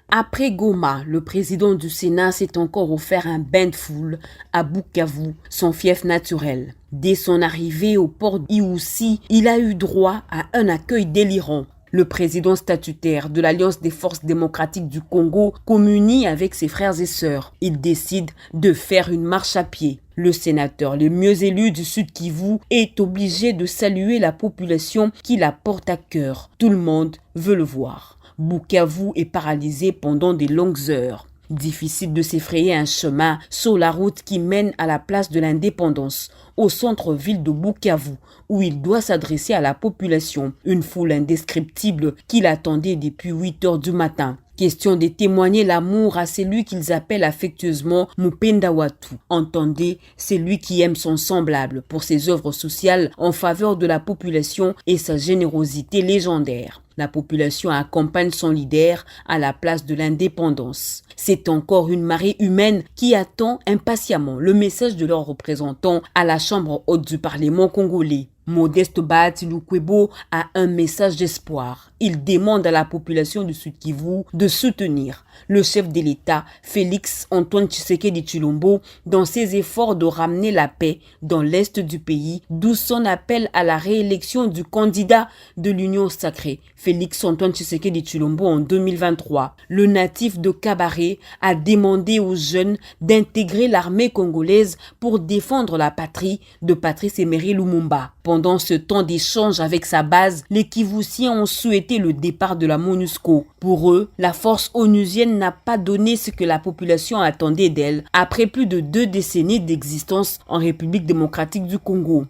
Après Goma, le président du Sénat s'est encore offert un bain de foule à Bukavu, son fief naturel. Dès son arrivée au port d'Iwoussi, il a eu droit à un accueil délirant. Le président statutaire de l'Alliance des forces démocratiques du Congo communie avec ses frères et sœurs. Il décide de faire une marche à pied. Le sénateur le mieux élu du Sud Kivu est obligé de saluer la population qui la porte à cœur. Tout le monde veut le voir. Bukavu est paralysé pendant des longues heures. Difficile de s'effrayer un chemin sur la route qui mène à la place de l'Indépendance, au centre-ville de Bukavu, où il doit s'adresser à la population, une foule indescriptible qui l'attendait depuis 8 heures du matin. Question de témoigner l'amour à celui qu'ils appellent affectueusement Mupenda Watu. Entendez, c'est lui qui aime son semblable pour ses œuvres sociales en faveur de la population et sa générosité légendaire. La population accompagne son leader à la place de l'Indépendance. C'est encore une marée humaine qui attend impatiemment le message de leurs représentants à la Chambre haute du Parlement congolais. Modeste Bahati Lukwebo a un message d'espoir. Il demande à la population du Sud Kivu de soutenir le chef de l'État, Félix Antoine Tshisekedi Tshilombo, dans ses efforts de ramener la paix dans l'est du pays, d'où son appel à la réélection du candidat de l'Union sacrée, Félix Antoine Tshisekedi Tshilombo en 2023. Le natif de Kabaré a demandé aux jeunes d'intégrer l'armée congolaise pour défendre la patrie de Patrice Emery Lumumba. Pendant ce temps d'échange avec sa base, les Kivusiens ont souhaité le départ de la MONUSCO. Pour eux, la force onusienne n'a pas donné ce que la population attendait d'elle après plus de 2 décennies d'existence en République démocratique du Congo.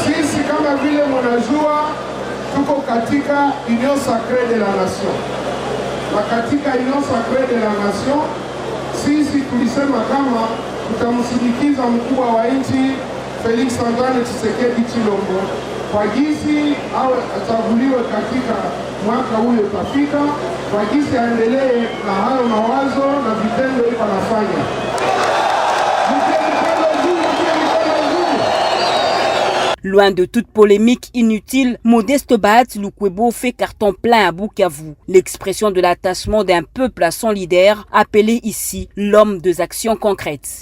Sisi kama vile mnajua tuko katika Union sacrée de la nation. Na katika Union sacrée de la nation, sisi tulisema kama tutamsindikiza mkubwa wa nchi Félix Antoine Tshisekedi Tshilombo kwa jinsi awe achaguliwe katika mwaka ule utafika, kwa jinsi aendelee na hayo mawazo na vitendo iko anafanya. Loin de toute polémique inutile, Modeste Bahati Lukwebo fait carton plein à Bukavu. L'expression de l'attachement d'un peuple à son leader, appelé ici l'homme des actions concrètes.